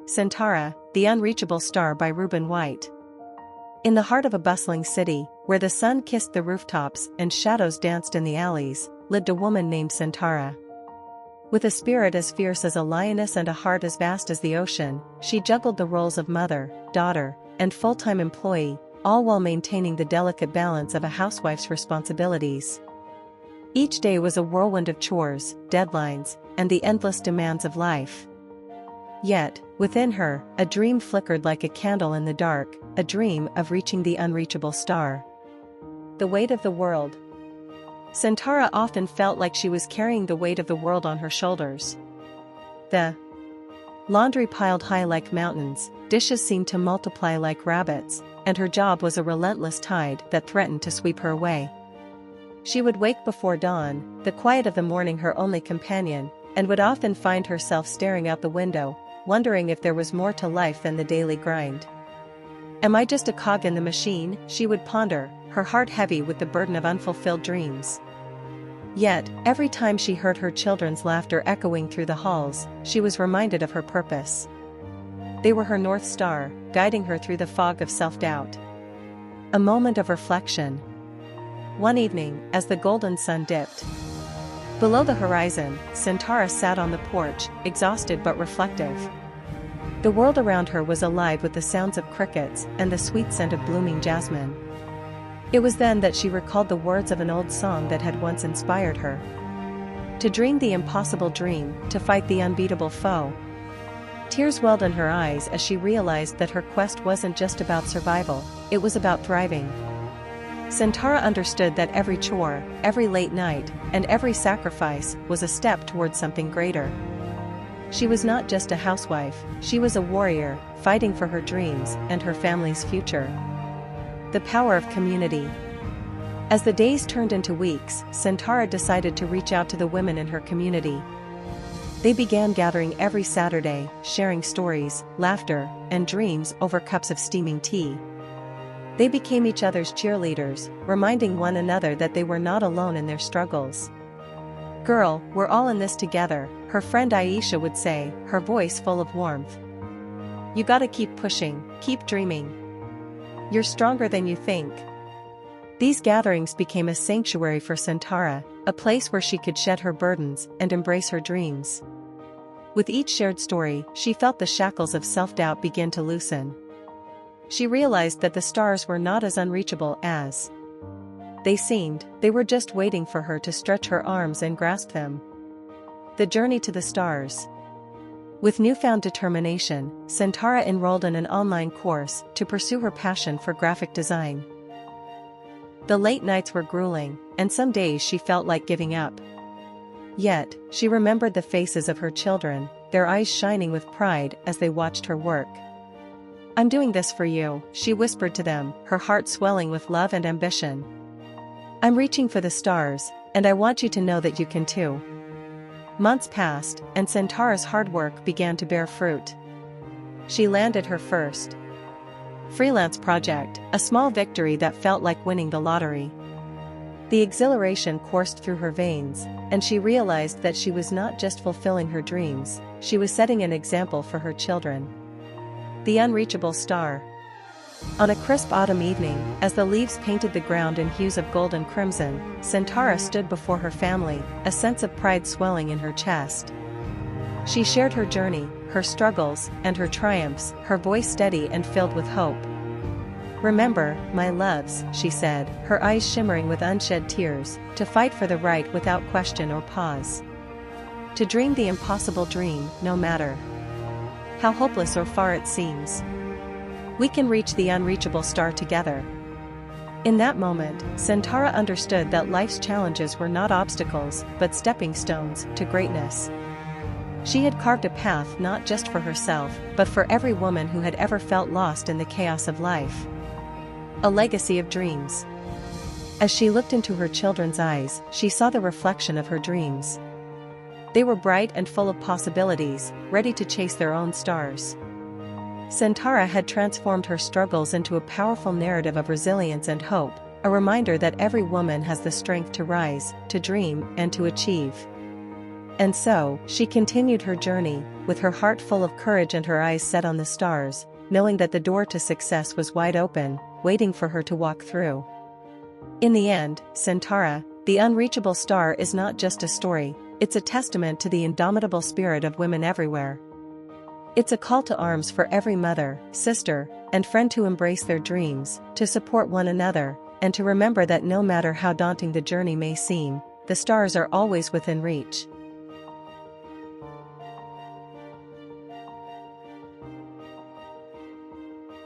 Sentara, the Unreachable Star by Ruben. In the heart of a bustling city, where the sun kissed the rooftops and shadows danced in the alleys, lived a woman named Sentara. With a spirit as fierce as a lioness and a heart as vast as the ocean, she juggled the roles of mother, daughter, and full-time employee, all while maintaining the delicate balance of a housewife's responsibilities. Each day was a whirlwind of chores, deadlines, and the endless demands of life. Yet, within her, a dream flickered like a candle in the dark, a dream of reaching the unreachable star. The weight of the world. Sentara often felt like she was carrying the weight of the world on her shoulders. The laundry piled high like mountains, dishes seemed to multiply like rabbits, and her job was a relentless tide that threatened to sweep her away. She would wake before dawn, the quiet of the morning her only companion, and would often find herself staring out the window, wondering if there was more to life than the daily grind. Am I just a cog in the machine? She would ponder, her heart heavy with the burden of unfulfilled dreams. Yet, every time she heard her children's laughter echoing through the halls, she was reminded of her purpose. They were her North Star, guiding her through the fog of self-doubt. A moment of reflection. One evening, as the golden sun dipped below the horizon, Sentara sat on the porch, exhausted but reflective. The world around her was alive with the sounds of crickets and the sweet scent of blooming jasmine. It was then that she recalled the words of an old song that had once inspired her. To dream the impossible dream, to fight the unbeatable foe. Tears welled in her eyes as she realized that her quest wasn't just about survival, it was about thriving. Sentara understood that every chore, every late night, and every sacrifice was a step towards something greater. She was not just a housewife, she was a warrior, fighting for her dreams and her family's future. The power of community. As the days turned into weeks, Sentara decided to reach out to the women in her community. They began gathering every Saturday, sharing stories, laughter, and dreams over cups of steaming tea. They became each other's cheerleaders, reminding one another that they were not alone in their struggles. "Girl, we're all in this together," her friend Aisha would say, her voice full of warmth. "You gotta keep pushing, keep dreaming. You're stronger than you think." These gatherings became a sanctuary for Sentara, a place where she could shed her burdens and embrace her dreams. With each shared story, she felt the shackles of self-doubt begin to loosen. She realized that the stars were not as unreachable as they seemed, they were just waiting for her to stretch her arms and grasp them. The journey to the stars. With newfound determination, Sentara enrolled in an online course to pursue her passion for graphic design. The late nights were grueling, and some days she felt like giving up. Yet, she remembered the faces of her children, their eyes shining with pride as they watched her work. "I'm doing this for you," she whispered to them, her heart swelling with love and ambition. "I'm reaching for the stars, and I want you to know that you can too." Months passed, and Sentara's hard work began to bear fruit. She landed her first freelance project, a small victory that felt like winning the lottery. The exhilaration coursed through her veins, and she realized that she was not just fulfilling her dreams, she was setting an example for her children. The unreachable star. On a crisp autumn evening, as the leaves painted the ground in hues of gold and crimson, Sentara stood before her family, a sense of pride swelling in her chest. She shared her journey, her struggles, and her triumphs, her voice steady and filled with hope. "Remember, my loves," she said, her eyes shimmering with unshed tears, "to fight for the right without question or pause. To dream the impossible dream, no matter how hopeless or far it seems. We can reach the unreachable star together." In that moment, Sentara understood that life's challenges were not obstacles, but stepping stones to greatness. She had carved a path not just for herself, but for every woman who had ever felt lost in the chaos of life. A legacy of dreams. As she looked into her children's eyes, she saw the reflection of her dreams. They were bright and full of possibilities, ready to chase their own stars. Sentara had transformed her struggles into a powerful narrative of resilience and hope, a reminder that every woman has the strength to rise, to dream, and to achieve. And so, she continued her journey, with her heart full of courage and her eyes set on the stars, knowing that the door to success was wide open, waiting for her to walk through. In the end, Sentara, the unreachable star, is not just a story, it's a testament to the indomitable spirit of women everywhere. It's a call to arms for every mother, sister, and friend to embrace their dreams, to support one another, and to remember that no matter how daunting the journey may seem, the stars are always within reach.